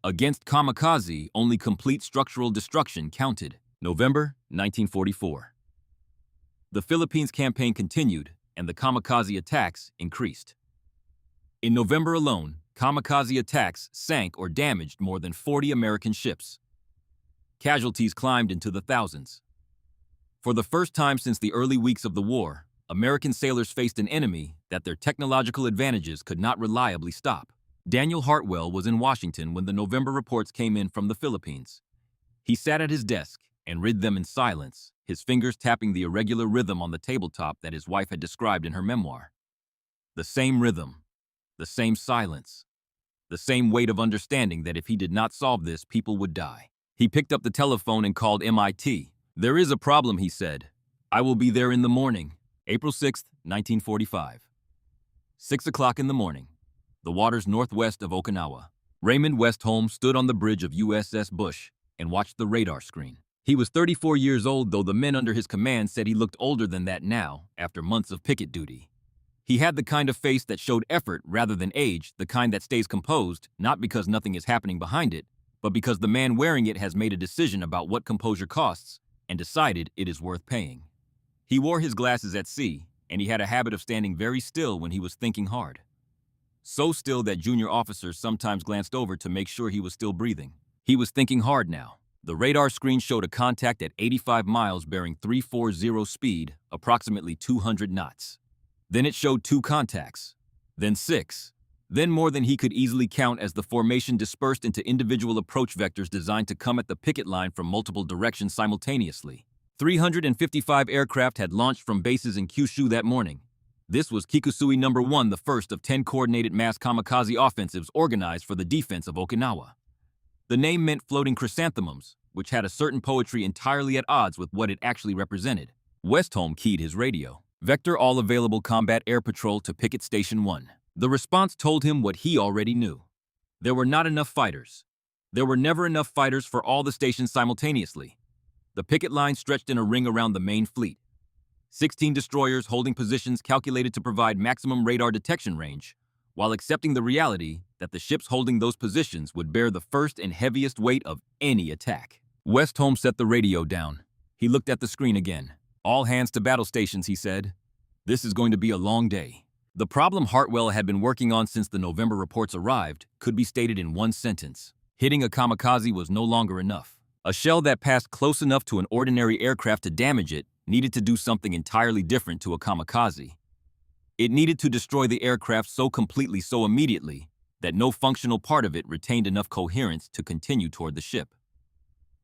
Against kamikaze, only complete structural destruction counted. November 1944. The Philippines campaign continued, and the kamikaze attacks increased. In November alone, kamikaze attacks sank or damaged more than 40 American ships. Casualties climbed into the thousands. For the first time since the early weeks of the war, American sailors faced an enemy that their technological advantages could not reliably stop. Daniel Hartwell was in Washington when the November reports came in from the Philippines. He sat at his desk and read them in silence, his fingers tapping the irregular rhythm on the tabletop that his wife had described in her memoir. The same rhythm, the same silence, the same weight of understanding that if he did not solve this, people would die. He picked up the telephone and called MIT. "There is a problem," he said. "I will be there in the morning." April 6, 1945. 6 o'clock in the morning, the waters northwest of Okinawa. Raymond Westholm stood on the bridge of USS Bush and watched the radar screen. He was 34 years old, though the men under his command said he looked older than that now, after months of picket duty. He had the kind of face that showed effort rather than age, the kind that stays composed, not because nothing is happening behind it, but because the man wearing it has made a decision about what composure costs and decided it is worth paying. He wore his glasses at sea, and he had a habit of standing very still when he was thinking hard. So still that junior officers sometimes glanced over to make sure he was still breathing. He was thinking hard now. The radar screen showed a contact at 85 miles bearing 340 speed, approximately 200 knots. Then it showed 2 contacts, then 6, Then more than he could easily count as the formation dispersed into individual approach vectors designed to come at the picket line from multiple directions simultaneously. 355 aircraft had launched from bases in Kyushu that morning. This was Kikusui No. 1, the first of 10 coordinated mass kamikaze offensives organized for the defense of Okinawa. The name meant floating chrysanthemums, which had a certain poetry entirely at odds with what it actually represented. Westholm keyed his radio. Vector all available combat air patrol to picket station 1. The response told him what he already knew. There were not enough fighters. There were never enough fighters for all the stations simultaneously. The picket line stretched in a ring around the main fleet. 16 destroyers holding positions calculated to provide maximum radar detection range, while accepting the reality that the ships holding those positions would bear the first and heaviest weight of any attack. Westholm set the radio down. He looked at the screen again. "All hands to battle stations," he said. "This is going to be a long day." The problem Hartwell had been working on since the November reports arrived could be stated in one sentence. Hitting a kamikaze was no longer enough. A shell that passed close enough to an ordinary aircraft to damage it needed to do something entirely different to a kamikaze. It needed to destroy the aircraft so completely, so immediately, that no functional part of it retained enough coherence to continue toward the ship.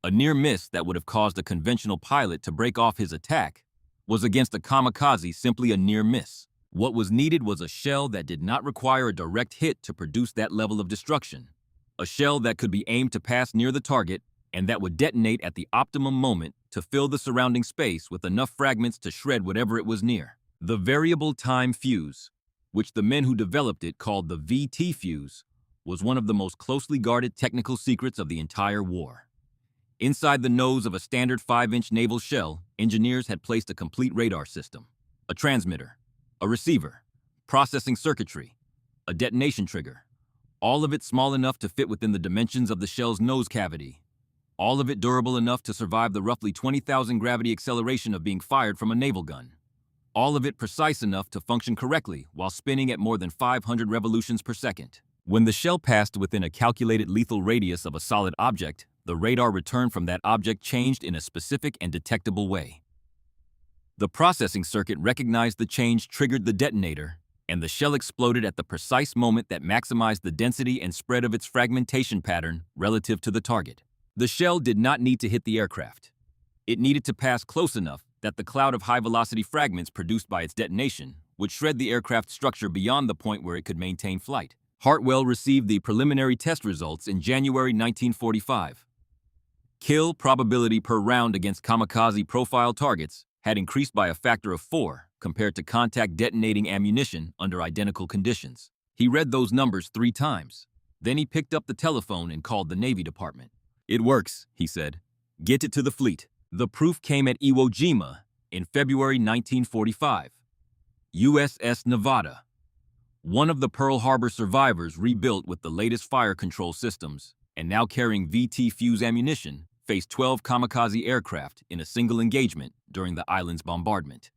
A near miss that would have caused a conventional pilot to break off his attack was against a kamikaze simply a near miss. What was needed was a shell that did not require a direct hit to produce that level of destruction. A shell that could be aimed to pass near the target and that would detonate at the optimum moment to fill the surrounding space with enough fragments to shred whatever it was near. The variable time fuse, which the men who developed it called the VT fuse, was one of the most closely guarded technical secrets of the entire war. Inside the nose of a standard 5-inch naval shell, engineers had placed a complete radar system, a transmitter, a receiver, processing circuitry, a detonation trigger, all of it small enough to fit within the dimensions of the shell's nose cavity, all of it durable enough to survive the roughly 20,000 gravity acceleration of being fired from a naval gun, all of it precise enough to function correctly while spinning at more than 500 revolutions per second. When the shell passed within a calculated lethal radius of a solid object, the radar return from that object changed in a specific and detectable way. The processing circuit recognized the change, triggered the detonator, and the shell exploded at the precise moment that maximized the density and spread of its fragmentation pattern relative to the target. The shell did not need to hit the aircraft. It needed to pass close enough that the cloud of high-velocity fragments produced by its detonation would shred the aircraft structure beyond the point where it could maintain flight. Hartwell received the preliminary test results in January 1945. Kill probability per round against kamikaze profile targets had increased by a factor of 4 compared to contact detonating ammunition under identical conditions. He read those numbers 3 times. Then he picked up the telephone and called the Navy Department. "It works," he said. "Get it to the fleet." The proof came at Iwo Jima in February 1945. USS Nevada, one of the Pearl Harbor survivors rebuilt with the latest fire control systems and now carrying VT fuse ammunition, faced 12 kamikaze aircraft in a single engagement during the island's bombardment.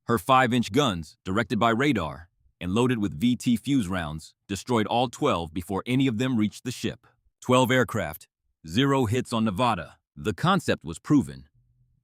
Her 5-inch guns, directed by radar and loaded with VT fuse rounds, destroyed all 12 before any of them reached the ship. 12 aircraft, 0 hits on Nevada. The concept was proven.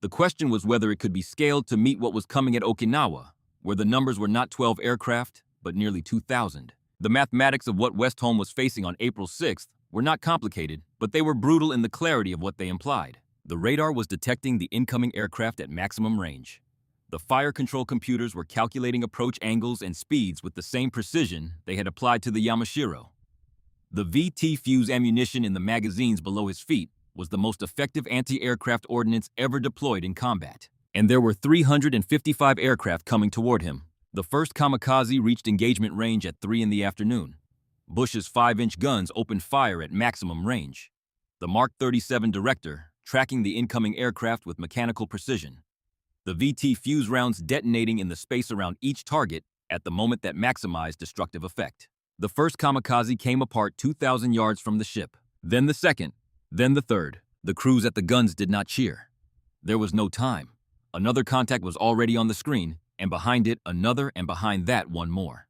The question was whether it could be scaled to meet what was coming at Okinawa, where the numbers were not 12 aircraft, but nearly 2,000. The mathematics of what Westholm was facing on April 6th were not complicated, but they were brutal in the clarity of what they implied. The radar was detecting the incoming aircraft at maximum range. The fire control computers were calculating approach angles and speeds with the same precision they had applied to the Yamashiro. The VT fuse ammunition in the magazines below his feet was the most effective anti-aircraft ordnance ever deployed in combat. And there were 355 aircraft coming toward him. The first kamikaze reached engagement range at 3 in the afternoon. Bush's 5-inch guns opened fire at maximum range. The Mark 37 Director tracking the incoming aircraft with mechanical precision. The VT fuse rounds detonating in the space around each target at the moment that maximized destructive effect. The first kamikaze came apart 2,000 yards from the ship. Then the second, then the third. The crews at the guns did not cheer. There was no time. Another contact was already on the screen, and behind it another, and behind that one more.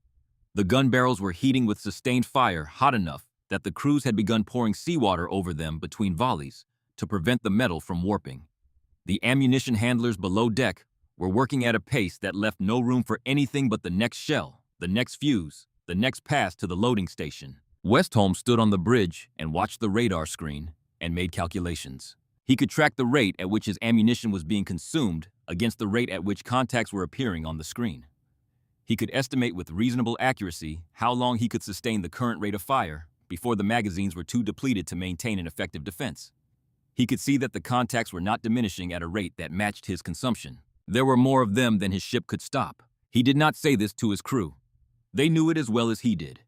The gun barrels were heating with sustained fire hot enough that the crews had begun pouring seawater over them between volleys to prevent the metal from warping. The ammunition handlers below deck were working at a pace that left no room for anything but the next shell, the next fuse, the next pass to the loading station. Westholm stood on the bridge and watched the radar screen and made calculations. He could track the rate at which his ammunition was being consumed against the rate at which contacts were appearing on the screen. He could estimate with reasonable accuracy how long he could sustain the current rate of fire before the magazines were too depleted to maintain an effective defense. He could see that the contacts were not diminishing at a rate that matched his consumption. There were more of them than his ship could stop. He did not say this to his crew. They knew it as well as he did.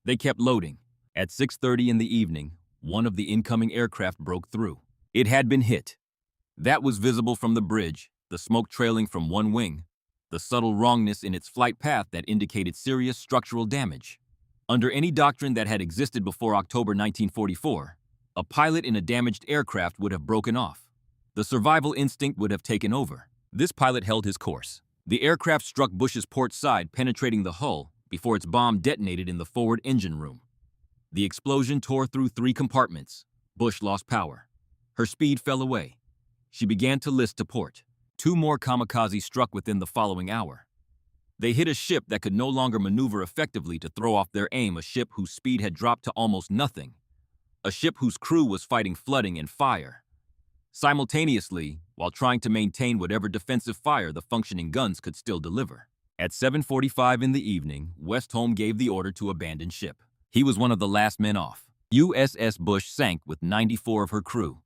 They kept loading. At 6:30 in the evening, one of the incoming aircraft broke through. It had been hit. That was visible from the bridge, the smoke trailing from one wing, the subtle wrongness in its flight path that indicated serious structural damage. Under any doctrine that had existed before October 1944, a pilot in a damaged aircraft would have broken off. The survival instinct would have taken over. This pilot held his course. The aircraft struck Bush's port side, penetrating the hull before its bomb detonated in the forward engine room. The explosion tore through 3 compartments. Bush lost power. Her speed fell away. She began to list to port. 2 more kamikazes struck within the following hour. They hit a ship that could no longer maneuver effectively to throw off their aim, a ship whose speed had dropped to almost nothing, a ship whose crew was fighting flooding and fire. Simultaneously, while trying to maintain whatever defensive fire the functioning guns could still deliver. At 7:45 in the evening, Westholm gave the order to abandon ship. He was one of the last men off. USS Bush sank with 94 of her crew.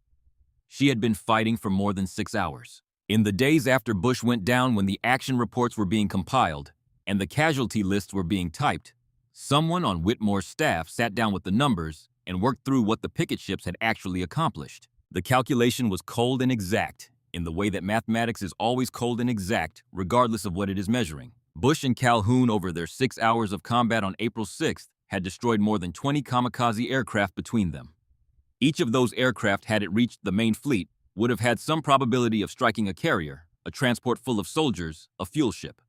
She had been fighting for more than 6 hours. In the days after Bush went down, when the action reports were being compiled and the casualty lists were being typed, someone on Whitmore's staff sat down with the numbers and worked through what the picket ships had actually accomplished. The calculation was cold and exact, in the way that mathematics is always cold and exact, regardless of what it is measuring. Bush and Calhoun, over their 6 hours of combat on April 6th, had destroyed more than 20 kamikaze aircraft between them. Each of those aircraft, had it reached the main fleet, would have had some probability of striking a carrier, a transport full of soldiers, a fuel ship.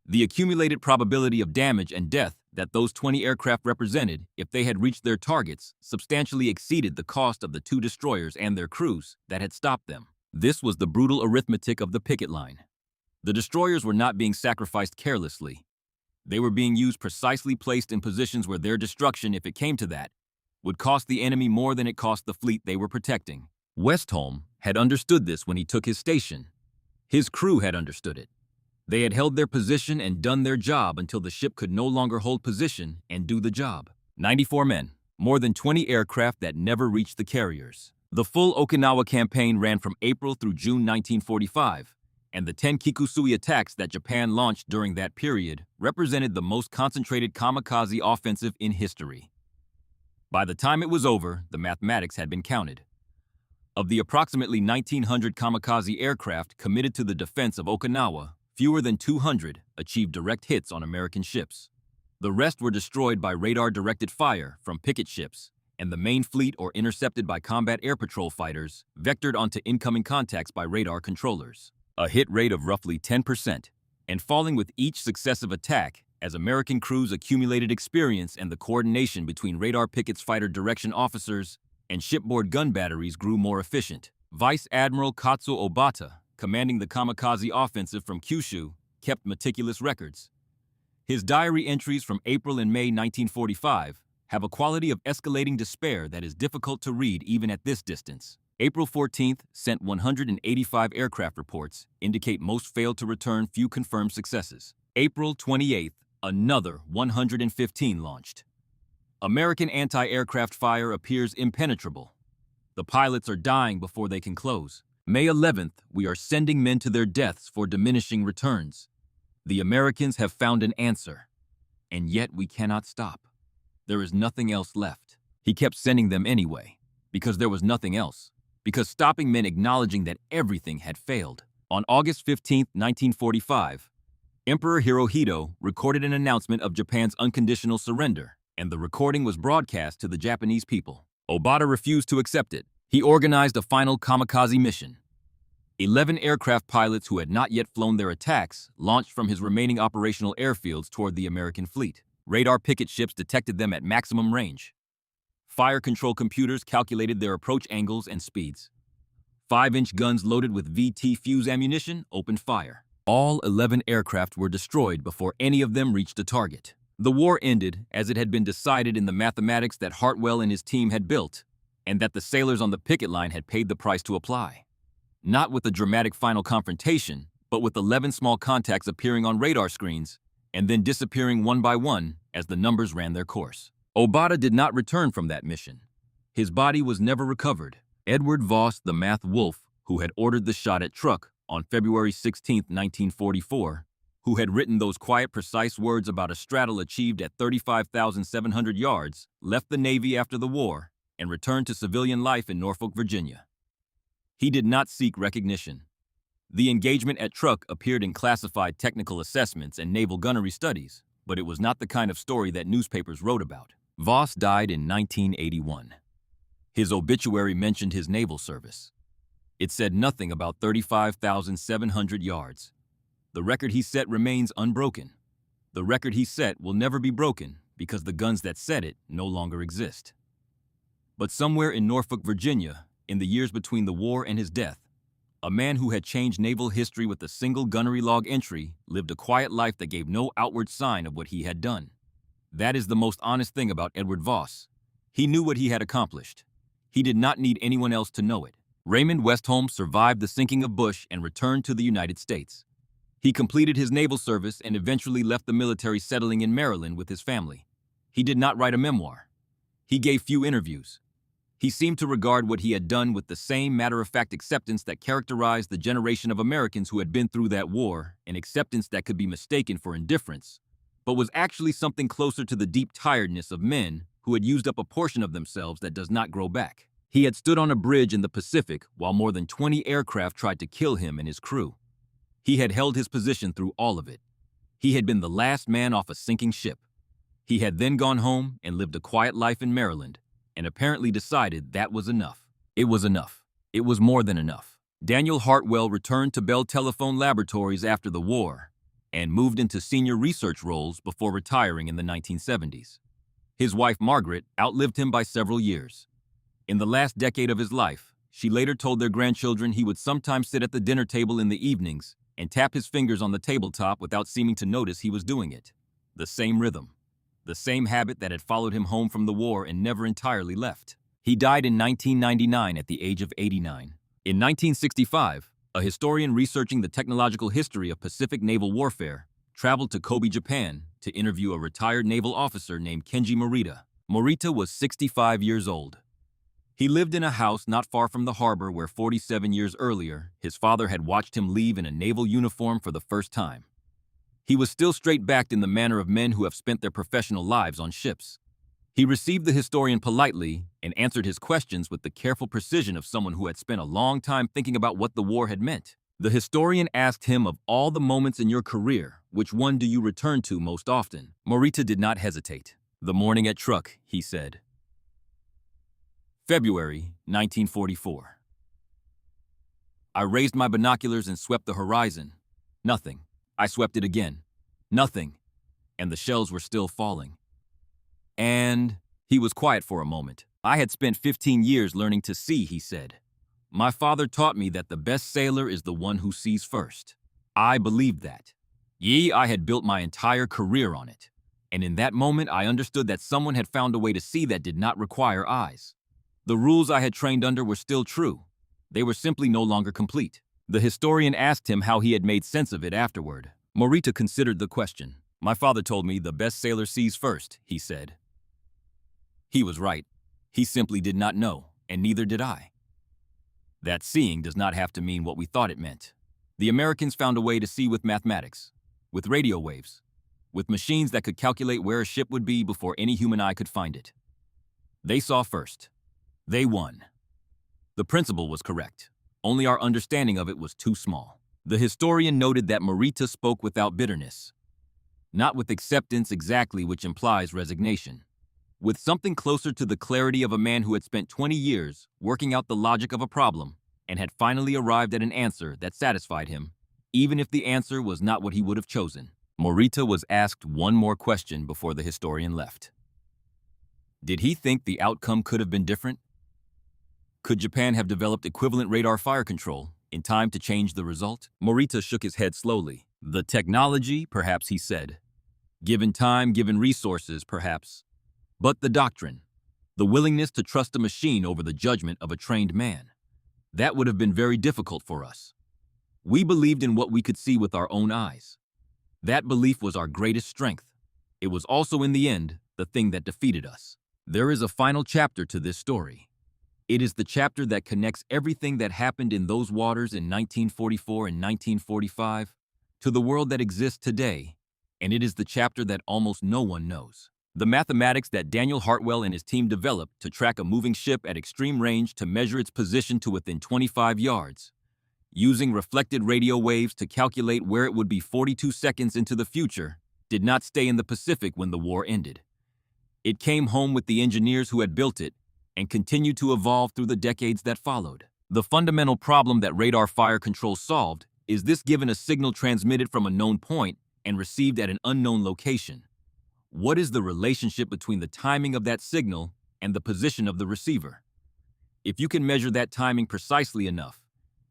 The accumulated probability of damage and death that those 20 aircraft represented, if they had reached their targets, substantially exceeded the cost of the 2 destroyers and their crews that had stopped them. This was the brutal arithmetic of the picket line. The destroyers were not being sacrificed carelessly. They were being used precisely, placed in positions where their destruction, if it came to that, would cost the enemy more than it cost the fleet they were protecting. Westholm had understood this when he took his station. His crew had understood it. They had held their position and done their job until the ship could no longer hold position and do the job. 94 men, more than 20 aircraft that never reached the carriers. The full Okinawa campaign ran from April through June 1945, and the 10 Kikusui attacks that Japan launched during that period represented the most concentrated kamikaze offensive in history. By the time it was over, the mathematics had been counted. Of the approximately 1,900 kamikaze aircraft committed to the defense of Okinawa, fewer than 200 achieved direct hits on American ships. The rest were destroyed by radar-directed fire from picket ships, and the main fleet, or intercepted by combat air patrol fighters, vectored onto incoming contacts by radar controllers. A hit rate of roughly 10%, and falling with each successive attack as American crews accumulated experience and the coordination between radar pickets, fighter direction officers, and shipboard gun batteries grew more efficient. Vice Admiral Katsuo Obata, commanding the kamikaze offensive from Kyushu, kept meticulous records. His diary entries from April and May 1945 have a quality of escalating despair that is difficult to read even at this distance. April 14th sent 185 aircraft reports, indicate most failed to return, few confirmed successes. April 28th, another 115 launched. American anti-aircraft fire appears impenetrable. The pilots are dying before they can close. May 11th, we are sending men to their deaths for diminishing returns. The Americans have found an answer, and yet we cannot stop. There is nothing else left. He kept sending them anyway, because there was nothing else, because stopping meant acknowledging that everything had failed. On August 15, 1945, Emperor Hirohito recorded an announcement of Japan's unconditional surrender, and the recording was broadcast to the Japanese people. Obata refused to accept it. He organized a final kamikaze mission. 11 aircraft pilots who had not yet flown their attacks launched from his remaining operational airfields toward the American fleet. Radar picket ships detected them at maximum range. Fire control computers calculated their approach angles and speeds. 5-inch guns loaded with VT fuse ammunition opened fire. All 11 aircraft were destroyed before any of them reached a target. The war ended as it had been decided in the mathematics that Hartwell and his team had built, and that the sailors on the picket line had paid the price to apply. Not with a dramatic final confrontation, but with 11 small contacts appearing on radar screens and then disappearing one by one as the numbers ran their course. Obata did not return from that mission. His body was never recovered. Edward Voss, the math wolf, who had ordered the shot at Truk on February 16, 1944, who had written those quiet, precise words about a straddle achieved at 35,700 yards, left the Navy after the war and returned to civilian life in Norfolk, Virginia. He did not seek recognition. The engagement at Truk appeared in classified technical assessments and naval gunnery studies, but it was not the kind of story that newspapers wrote about. Voss died in 1981. His obituary mentioned his naval service. It said nothing about 35,700 yards. The record he set remains unbroken. The record he set will never be broken because the guns that set it no longer exist. But somewhere in Norfolk, Virginia, in the years between the war and his death, a man who had changed naval history with a single gunnery log entry lived a quiet life that gave no outward sign of what he had done. That is the most honest thing about Edward Voss. He knew what he had accomplished. He did not need anyone else to know it. Raymond Westholm survived the sinking of Bush and returned to the United States. He completed his naval service and eventually left the military, settling in Maryland with his family. He did not write a memoir. He gave few interviews. He seemed to regard what he had done with the same matter-of-fact acceptance that characterized the generation of Americans who had been through that war, an acceptance that could be mistaken for indifference, but was actually something closer to the deep tiredness of men who had used up a portion of themselves that does not grow back. He had stood on a bridge in the Pacific while more than 20 aircraft tried to kill him and his crew. He had held his position through all of it. He had been the last man off a sinking ship. He had then gone home and lived a quiet life in Maryland, and apparently decided that was enough. It was enough. It was more than enough. Daniel Hartwell returned to Bell Telephone Laboratories after the war and moved into senior research roles before retiring in the 1970s. His wife, Margaret, outlived him by several years. In the last decade of his life, she later told their grandchildren he would sometimes sit at the dinner table in the evenings and tap his fingers on the tabletop without seeming to notice he was doing it. The same rhythm. The same habit that had followed him home from the war and never entirely left. He died in 1999 at the age of 89. In 1965, a historian researching the technological history of Pacific naval warfare traveled to Kobe, Japan, to interview a retired naval officer named Kenji Morita. Morita was 65 years old. He lived in a house not far from the harbor where 47 years earlier, his father had watched him leave in a naval uniform for the first time. He was still straight-backed in the manner of men who have spent their professional lives on ships. He received the historian politely and answered his questions with the careful precision of someone who had spent a long time thinking about what the war had meant. The historian asked him, of all the moments in your career, which one do you return to most often? Morita did not hesitate. The morning at Truk, he said. February 1944. I raised my binoculars and swept the horizon. Nothing. I swept it again. Nothing. And the shells were still falling. And he was quiet for a moment. I had spent 15 years learning to see, he said. My father taught me that the best sailor is the one who sees first. I believed that. I had built my entire career on it. And in that moment, I understood that someone had found a way to see that did not require eyes. The rules I had trained under were still true. They were simply no longer complete. The historian asked him how he had made sense of it afterward. Morita considered the question. My father told me the best sailor sees first, he said. He was right. He simply did not know, and neither did I. That seeing does not have to mean what we thought it meant. The Americans found a way to see with mathematics, with radio waves, with machines that could calculate where a ship would be before any human eye could find it. They saw first. They won. The principle was correct. Only our understanding of it was too small. The historian noted that Morita spoke without bitterness. Not with acceptance exactly, which implies resignation. With something closer to the clarity of a man who had spent 20 years working out the logic of a problem and had finally arrived at an answer that satisfied him, even if the answer was not what he would have chosen. Morita was asked one more question before the historian left. Did he think the outcome could have been different? Could Japan have developed equivalent radar fire control in time to change the result? Morita shook his head slowly. The technology, perhaps, he said, Given time, given resources, perhaps. But the doctrine, the willingness to trust a machine over the judgment of a trained man, that would have been very difficult for us. We believed in what we could see with our own eyes. That belief was our greatest strength. It was also, in the end, the thing that defeated us. There is a final chapter to this story. It is the chapter that connects everything that happened in those waters in 1944 and 1945 to the world that exists today, and it is the chapter that almost no one knows. The mathematics that Daniel Hartwell and his team developed to track a moving ship at extreme range to measure its position to within 25 yards, using reflected radio waves to calculate where it would be 42 seconds into the future, did not stay in the Pacific when the war ended. It came home with the engineers who had built it and continued to evolve through the decades that followed. The fundamental problem that radar fire control solved is this: given a signal transmitted from a known point and received at an unknown location, what is the relationship between the timing of that signal and the position of the receiver? If you can measure that timing precisely enough,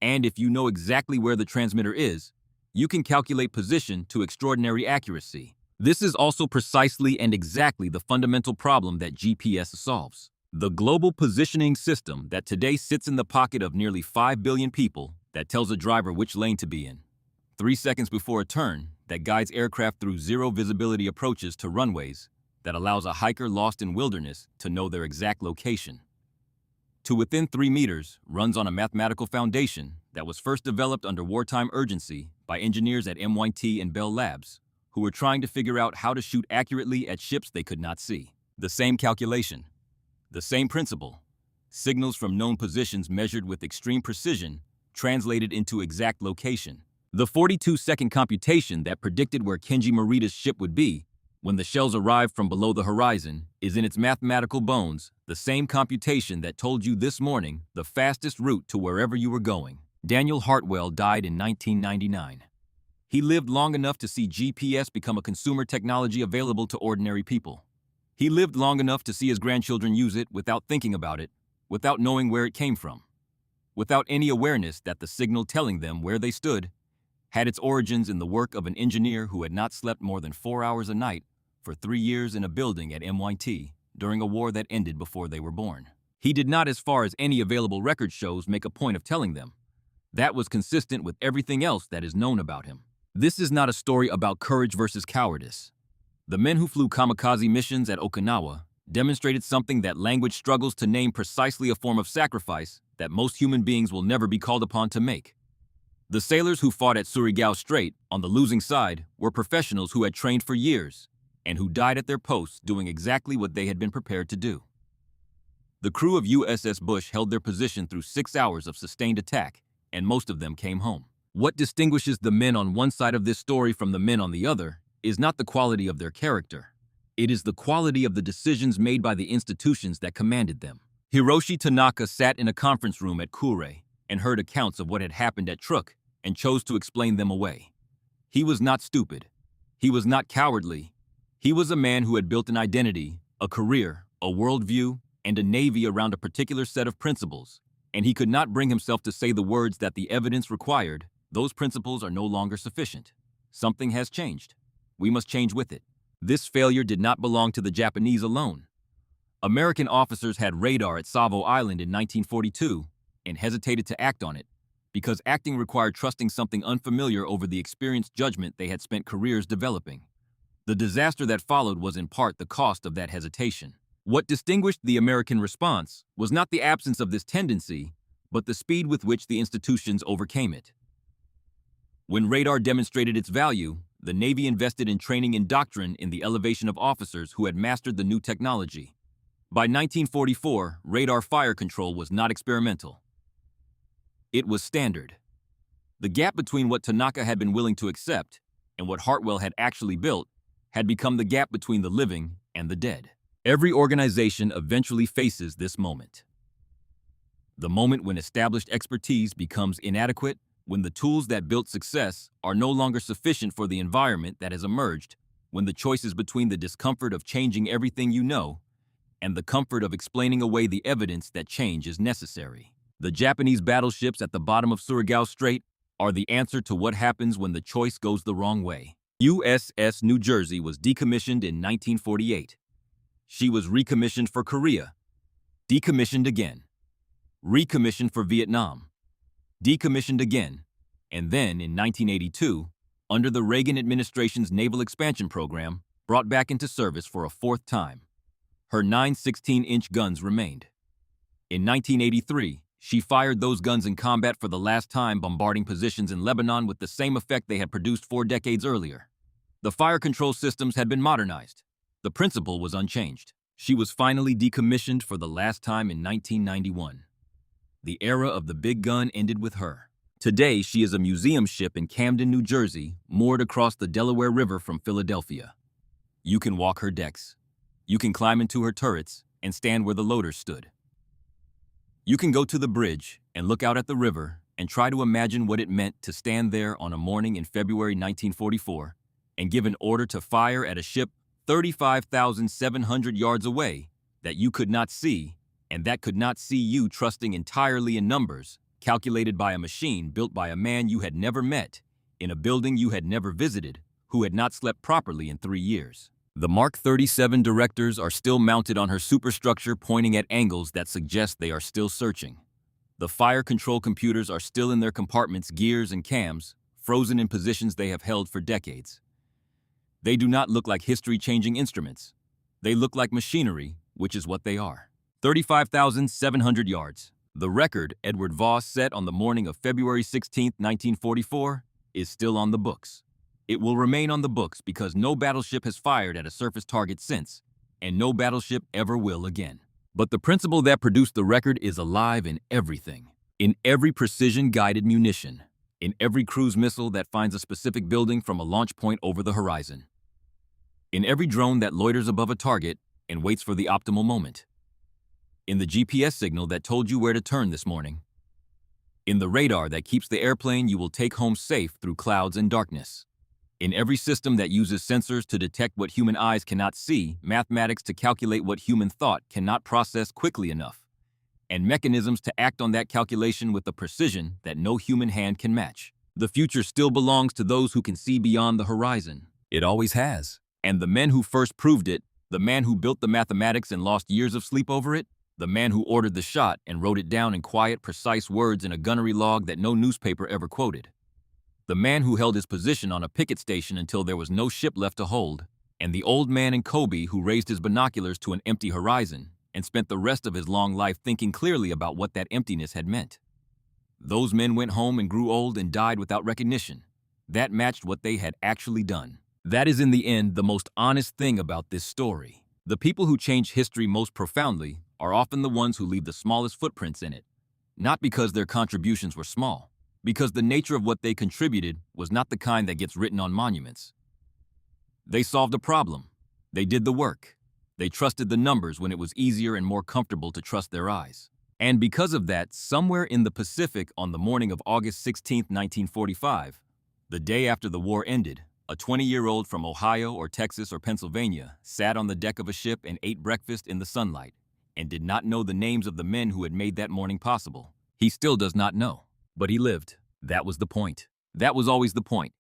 and if you know exactly where the transmitter is, you can calculate position to extraordinary accuracy. This is also precisely and exactly the fundamental problem that GPS solves. The global positioning system that today sits in the pocket of nearly 5 billion people, that tells a driver which lane to be in 3 seconds before a turn, that guides aircraft through zero visibility approaches to runways, that allows a hiker lost in wilderness to know their exact location to within 3 meters, runs on a mathematical foundation that was first developed under wartime urgency by engineers at MIT and Bell Labs, who were trying to figure out how to shoot accurately at ships they could not see. The same calculation, the same principle, signals from known positions measured with extreme precision, translated into exact location. The 42-second computation that predicted where Kenji Morita's ship would be when the shells arrived from below the horizon is in its mathematical bones the same computation that told you this morning the fastest route to wherever you were going. Daniel Hartwell died in 1999. He lived long enough to see GPS become a consumer technology available to ordinary people. He lived long enough to see his grandchildren use it without thinking about it, without knowing where it came from, without any awareness that the signal telling them where they stood had its origins in the work of an engineer who had not slept more than 4 hours a night for 3 years in a building at MIT during a war that ended before they were born. He did not, as far as any available record shows, make a point of telling them. That was consistent with everything else that is known about him. This is not a story about courage versus cowardice. The men who flew kamikaze missions at Okinawa demonstrated something that language struggles to name: precisely a form of sacrifice that most human beings will never be called upon to make. The sailors who fought at Surigao Strait on the losing side were professionals who had trained for years and who died at their posts doing exactly what they had been prepared to do. The crew of USS Bush held their position through 6 hours of sustained attack, and most of them came home. What distinguishes the men on one side of this story from the men on the other is not the quality of their character. It is the quality of the decisions made by the institutions that commanded them. Hiroshi Tanaka sat in a conference room at Kure and heard accounts of what had happened at Truk and chose to explain them away. He was not stupid. He was not cowardly. He was a man who had built an identity, a career, a worldview, and a navy around a particular set of principles, and he could not bring himself to say the words that the evidence required: those principles are no longer sufficient. Something has changed. We must change with it. This failure did not belong to the Japanese alone. American officers had radar at Savo Island in 1942 and hesitated to act on it, because acting required trusting something unfamiliar over the experienced judgment they had spent careers developing. The disaster that followed was in part the cost of that hesitation. What distinguished the American response was not the absence of this tendency, but the speed with which the institutions overcame it. When radar demonstrated its value, the Navy invested in training and doctrine in the elevation of officers who had mastered the new technology. By 1944, radar fire control was not experimental. It was standard. The gap between what Tanaka had been willing to accept and what Hartwell had actually built had become the gap between the living and the dead. Every organization eventually faces this moment. The moment when established expertise becomes inadequate, when the tools that built success are no longer sufficient for the environment that has emerged, when the choice is between the discomfort of changing everything you know and the comfort of explaining away the evidence that change is necessary. The Japanese battleships at the bottom of Surigao Strait are the answer to what happens when the choice goes the wrong way. USS New Jersey was decommissioned in 1948. She was recommissioned for Korea, decommissioned again, recommissioned for Vietnam, decommissioned again, and then in 1982, under the Reagan administration's Naval Expansion Program, brought back into service for a fourth time. Her 9 16-inch guns remained. In 1983, she fired those guns in combat for the last time, bombarding positions in Lebanon with the same effect they had produced 4 decades earlier. The fire control systems had been modernized. The principle was unchanged. She was finally decommissioned for the last time in 1991. The era of the big gun ended with her. Today, she is a museum ship in Camden, New Jersey, moored across the Delaware River from Philadelphia. You can walk her decks. You can climb into her turrets and stand where the loaders stood. You can go to the bridge and look out at the river and try to imagine what it meant to stand there on a morning in February 1944 and give an order to fire at a ship 35,700 yards away that you could not see and that could not see you, trusting entirely in numbers calculated by a machine built by a man you had never met, in a building you had never visited, who had not slept properly in 3 years. The Mark 37 directors are still mounted on her superstructure, pointing at angles that suggest they are still searching. The fire control computers are still in their compartments, gears and cams, frozen in positions they have held for decades. They do not look like history-changing instruments. They look like machinery, which is what they are. 35,700 yards. The record Edward Voss set on the morning of February 16, 1944, is still on the books. It will remain on the books because no battleship has fired at a surface target since, and no battleship ever will again. But the principle that produced the record is alive in everything. In every precision-guided munition. In every cruise missile that finds a specific building from a launch point over the horizon. In every drone that loiters above a target and waits for the optimal moment. In the GPS signal that told you where to turn this morning. In the radar that keeps the airplane you will take home safe through clouds and darkness. In every system that uses sensors to detect what human eyes cannot see, mathematics to calculate what human thought cannot process quickly enough, and mechanisms to act on that calculation with a precision that no human hand can match. The future still belongs to those who can see beyond the horizon. It always has. And the men who first proved it, the man who built the mathematics and lost years of sleep over it, the man who ordered the shot and wrote it down in quiet, precise words in a gunnery log that no newspaper ever quoted. The man who held his position on a picket station until there was no ship left to hold, and the old man in Kobe who raised his binoculars to an empty horizon and spent the rest of his long life thinking clearly about what that emptiness had meant. Those men went home and grew old and died without recognition. That matched what they had actually done. That is in the end the most honest thing about this story. The people who change history most profoundly are often the ones who leave the smallest footprints in it, not because their contributions were small, because the nature of what they contributed was not the kind that gets written on monuments. They solved a problem. They did the work. They trusted the numbers when it was easier and more comfortable to trust their eyes. And because of that, somewhere in the Pacific on the morning of August 16, 1945, the day after the war ended, a 20-year-old from Ohio or Texas or Pennsylvania sat on the deck of a ship and ate breakfast in the sunlight and did not know the names of the men who had made that morning possible. He still does not know. But he lived. That was the point. That was always the point.